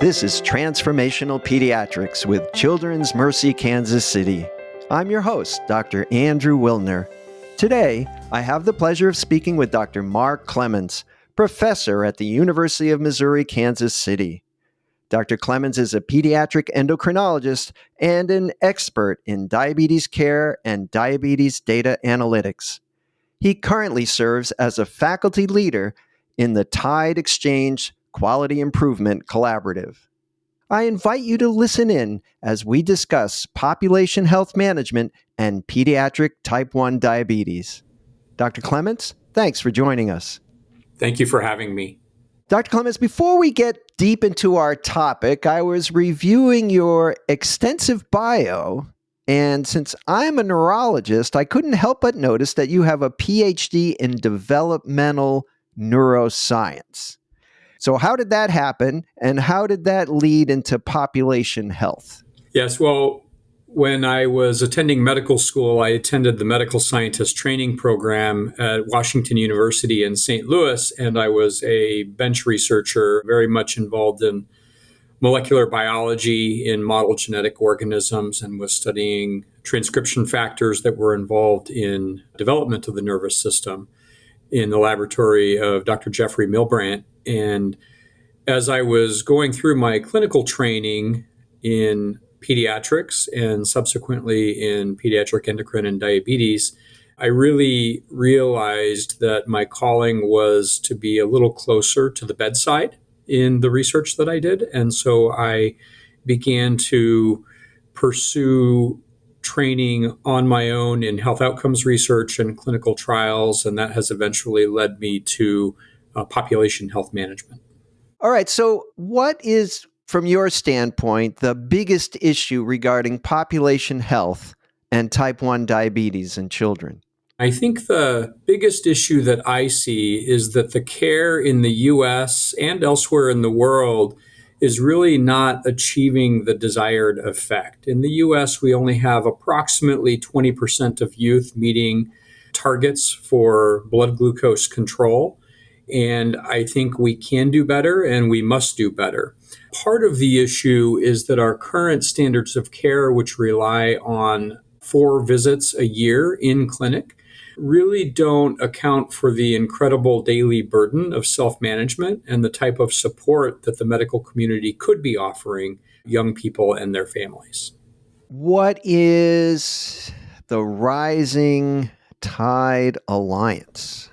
This is Transformational Pediatrics with Children's Mercy Kansas City. I'm your host, Dr. Andrew Wilner. Today, I have the pleasure of speaking with Dr. Mark Clements, professor at the University of Missouri, Kansas City. Dr. Clements is a pediatric endocrinologist and an expert in diabetes care and diabetes data analytics. He currently serves as a faculty leader in the Tide Exchange Quality Improvement Collaborative. I invite you to listen in as we discuss population health management and pediatric type 1 diabetes. Dr. Clements, thanks for joining us. Thank you for having me. Dr. Clements, before we get deep into our topic, I was reviewing your extensive bio, and since I'm a neurologist, I couldn't help but notice that you have a PhD in developmental neuroscience. So how did that happen, and how did that lead into population health? Yes, well, when I was attending medical school, I attended the medical scientist training program at Washington University in St. Louis, and I was a bench researcher very much involved in molecular biology in model genetic organisms and was studying transcription factors that were involved in development of the nervous system in the laboratory of Dr. Jeffrey Milbrandt. And as I was going through my clinical training in pediatrics and subsequently in pediatric endocrine and diabetes, I really realized that my calling was to be a little closer to the bedside in the research that I did. And so I began to pursue training on my own in health outcomes research and clinical trials, and that has eventually led me to population health management. All right, so what is, from your standpoint, the biggest issue regarding population health and type 1 diabetes in children? I think the biggest issue that I see is that the care in the U.S. and elsewhere in the world is really not achieving the desired effect. In the U.S., we only have approximately 20% of youth meeting targets for blood glucose control. And I think we can do better and we must do better. Part of the issue is that our current standards of care, which rely on 4 visits a year in clinic, really don't account for the incredible daily burden of self-management and the type of support that the medical community could be offering young people and their families. What is the Rising Tide Alliance?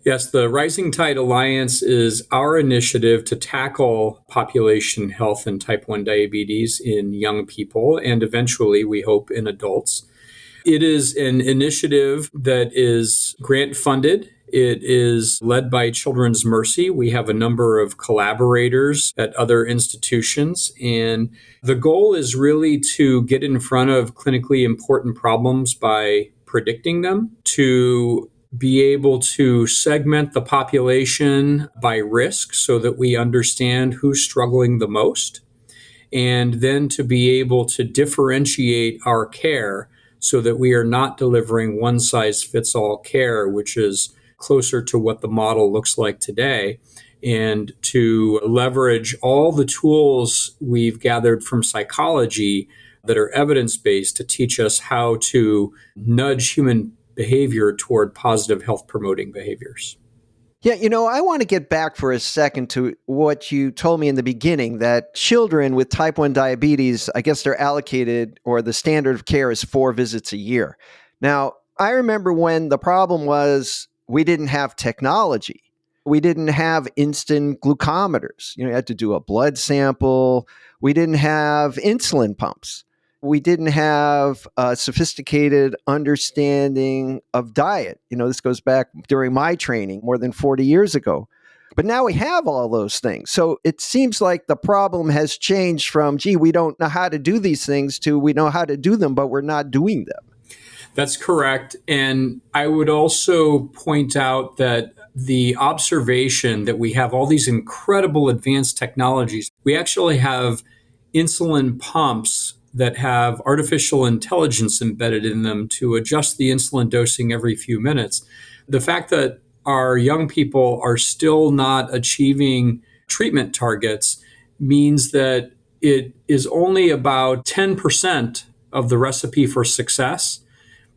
Yes, the Rising Tide Alliance is our initiative to tackle population health and type 1 diabetes in young people and eventually, we hope, in adults. It is an initiative that is grant funded. It is led by Children's Mercy. We have a number of collaborators at other institutions. And the goal is really to get in front of clinically important problems by predicting them, to be able to segment the population by risk so that we understand who's struggling the most, and then to be able to differentiate our care so that we are not delivering one-size-fits-all care, which is closer to what the model looks like today, and to leverage all the tools we've gathered from psychology that are evidence-based to teach us how to nudge human behavior toward positive health-promoting behaviors. Yeah, I want to get back for a second to what you told me in the beginning, that children with type 1 diabetes, I guess they're allocated, or the standard of care is 4 visits a year. Now, I remember when the problem was we didn't have technology. We didn't have instant glucometers. You had to do a blood sample. We didn't have insulin pumps. We didn't have a sophisticated understanding of diet. This goes back during my training more than 40 years ago. But now we have all those things. So it seems like the problem has changed from, we don't know how to do these things, to we know how to do them, but we're not doing them. That's correct. And I would also point out that the observation that we have all these incredible advanced technologies, we actually have insulin pumps that have artificial intelligence embedded in them to adjust the insulin dosing every few minutes. The fact that our young people are still not achieving treatment targets means that it is only about 10% of the recipe for success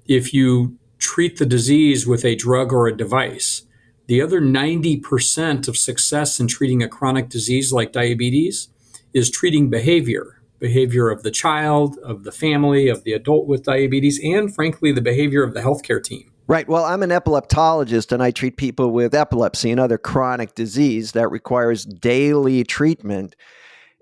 if you treat the disease with a drug or a device. The other 90% of success in treating a chronic disease like diabetes is treating behavior of the child, of the family, of the adult with diabetes, and frankly, the behavior of the healthcare team. Right. Well, I'm an epileptologist and I treat people with epilepsy and other chronic disease that requires daily treatment.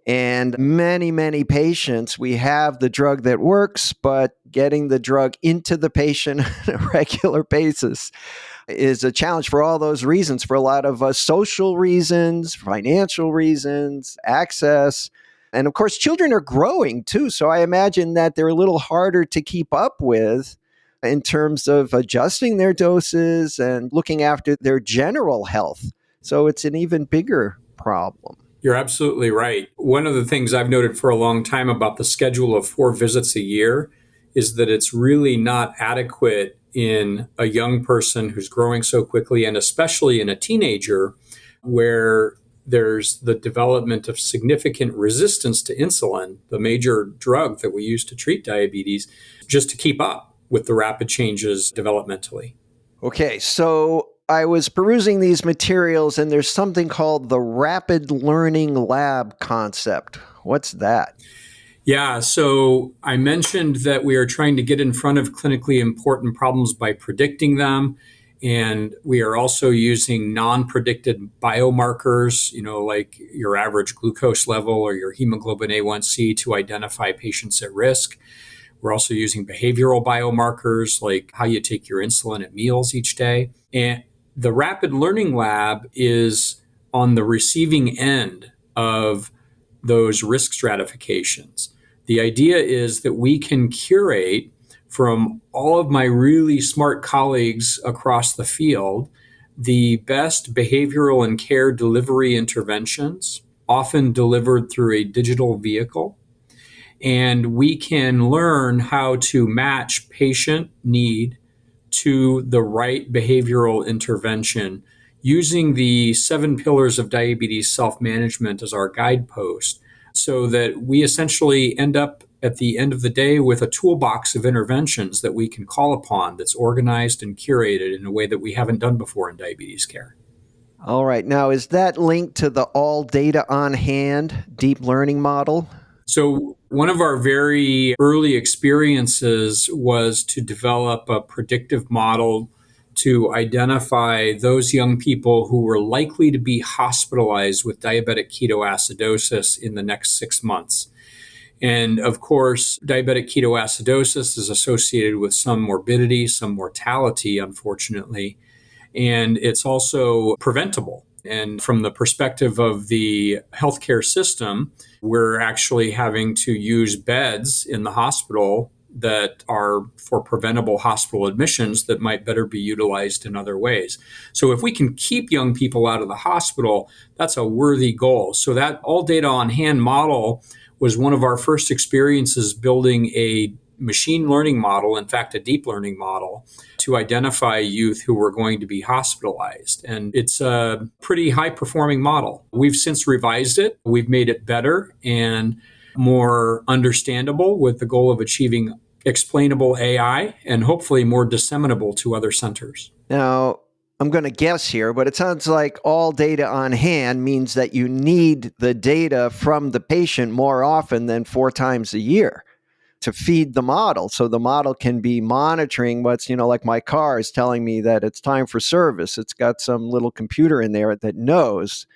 And many patients, we have the drug that works, but getting the drug into the patient on a regular basis is a challenge for all those reasons, for a lot of social reasons, financial reasons, access. And of course, children are growing too. So I imagine that they're a little harder to keep up with in terms of adjusting their doses and looking after their general health. So it's an even bigger problem. You're absolutely right. One of the things I've noted for a long time about the schedule of 4 visits a year is that it's really not adequate in a young person who's growing so quickly, and especially in a teenager where there's the development of significant resistance to insulin, the major drug that we use to treat diabetes, just to keep up with the rapid changes developmentally. Okay, so I was perusing these materials and there's something called the rapid learning lab concept. What's that? Yeah, so I mentioned that we are trying to get in front of clinically important problems by predicting them. And we are also using non-predicted biomarkers, like your average glucose level or your hemoglobin A1C to identify patients at risk. We're also using behavioral biomarkers like how you take your insulin at meals each day. And the Rapid Learning Lab is on the receiving end of those risk stratifications. The idea is that we can curate from all of my really smart colleagues across the field the best behavioral and care delivery interventions, often delivered through a digital vehicle. And we can learn how to match patient need to the right behavioral intervention using the 7 pillars of diabetes self-management as our guidepost, so that we essentially end up at the end of the day with a toolbox of interventions that we can call upon that's organized and curated in a way that we haven't done before in diabetes care. All right. Now, is that linked to the all data on hand deep learning model? So one of our very early experiences was to develop a predictive model to identify those young people who were likely to be hospitalized with diabetic ketoacidosis in the next 6 months. And of course, diabetic ketoacidosis is associated with some morbidity, some mortality, unfortunately, and it's also preventable. And from the perspective of the healthcare system, we're actually having to use beds in the hospital that are for preventable hospital admissions that might better be utilized in other ways. So if we can keep young people out of the hospital, that's a worthy goal. So that all data on hand model was one of our first experiences building a machine learning model, in fact, a deep learning model, to identify youth who were going to be hospitalized. And it's a pretty high performing model. We've since revised it. We've made it better and more understandable with the goal of achieving explainable AI and hopefully more disseminable to other centers. Now, I'm going to guess here, but it sounds like all data on hand means that you need the data from the patient more often than 4 times a year to feed the model. So the model can be monitoring what's, like my car is telling me that it's time for service. It's got some little computer in there that knows.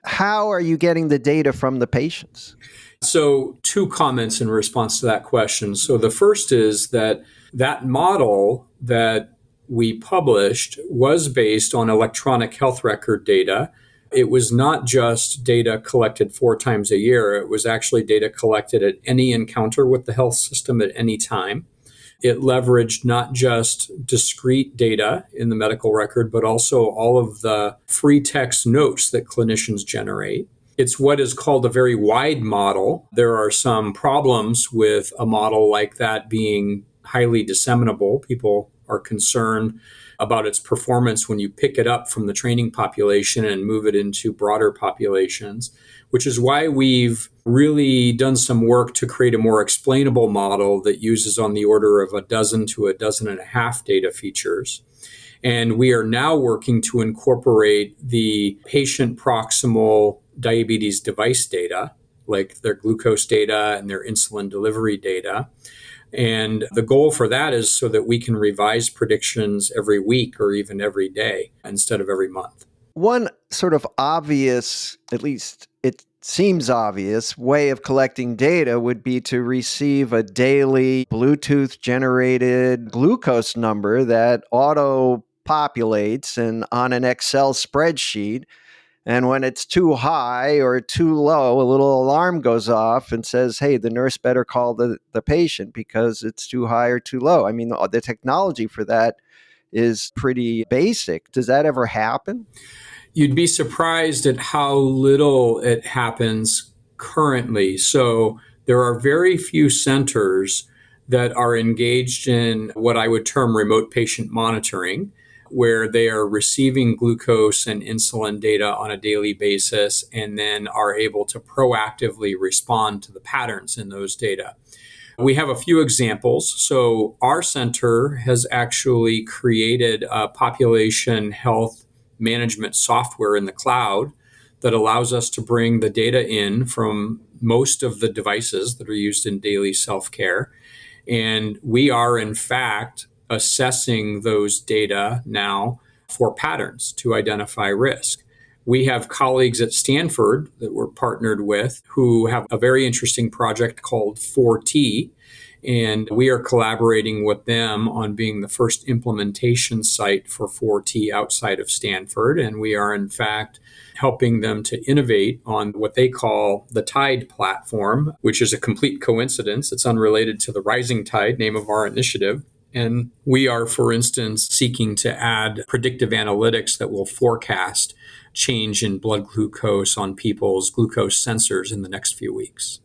How are you getting the data from the patients? So 2 comments in response to that question. So the first is that model that we published was based on electronic health record data. It was not just data collected 4 times a year. It was actually data collected at any encounter with the health system at any time. It leveraged not just discrete data in the medical record, but also all of the free text notes that clinicians generate. It's what is called a very wide model. There are some problems with a model like that being highly disseminable. People are concerned about its performance when you pick it up from the training population and move it into broader populations, which is why we've really done some work to create a more explainable model that uses on the order of a dozen to a dozen and a half data features. And we are now working to incorporate the patient proximal diabetes device data, like their glucose data and their insulin delivery data. And the goal for that is so that we can revise predictions every week or even every day instead of every month. One sort of obvious, at least it seems obvious, way of collecting data would be to receive a daily Bluetooth generated glucose number that auto populates and on an Excel spreadsheet. And when it's too high or too low, a little alarm goes off and says, hey, the nurse better call the patient because it's too high or too low. I mean, the technology for that is pretty basic. Does that ever happen? You'd be surprised at how little it happens currently. So there are very few centers that are engaged in what I would term remote patient monitoring, where they are receiving glucose and insulin data on a daily basis and then are able to proactively respond to the patterns in those data. We have a few examples. So our center has actually created a population health management software in the cloud that allows us to bring the data in from most of the devices that are used in daily self-care. And we are, in fact, assessing those data now for patterns to identify risk. We have colleagues at Stanford that we're partnered with who have a very interesting project called 4T, and we are collaborating with them on being the first implementation site for 4T outside of Stanford. And we are, in fact, helping them to innovate on what they call the Tide platform, which is a complete coincidence. It's unrelated to the Rising Tide, name of our initiative. And we are, for instance, seeking to add predictive analytics that will forecast change in blood glucose on people's glucose sensors in the next few weeks.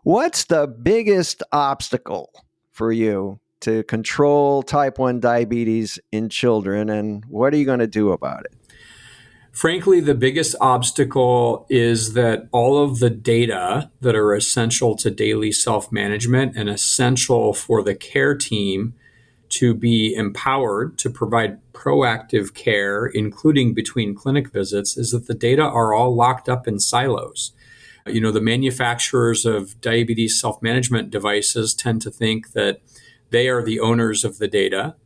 What's the biggest obstacle for you to control type 1 diabetes in children, and what are you going to do about it? Frankly, the biggest obstacle is that all of the data that are essential to daily self-management and essential for the care team to be empowered to provide proactive care, including between clinic visits, is that the data are all locked up in silos. You know, the manufacturers of diabetes self-management devices tend to think that they are the owners of the data.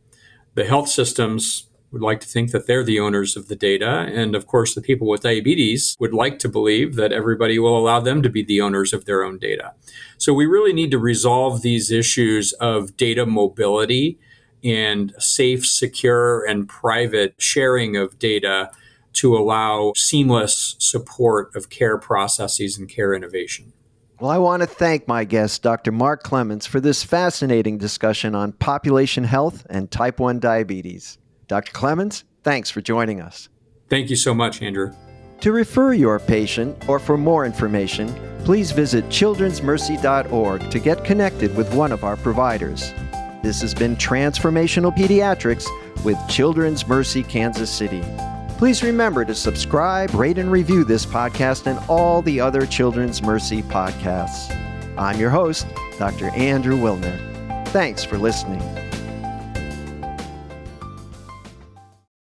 The health systems would like to think that they're the owners of the data. And of course, the people with diabetes would like to believe that everybody will allow them to be the owners of their own data. So we really need to resolve these issues of data mobility and safe, secure, and private sharing of data to allow seamless support of care processes and care innovation. Well, I want to thank my guest, Dr. Mark Clements, for this fascinating discussion on population health and type 1 diabetes. Dr. Clements, thanks for joining us. Thank you so much, Andrew. To refer your patient or for more information, please visit childrensmercy.org to get connected with one of our providers. This has been Transformational Pediatrics with Children's Mercy Kansas City. Please remember to subscribe, rate, and review this podcast and all the other Children's Mercy podcasts. I'm your host, Dr. Andrew Wilner. Thanks for listening.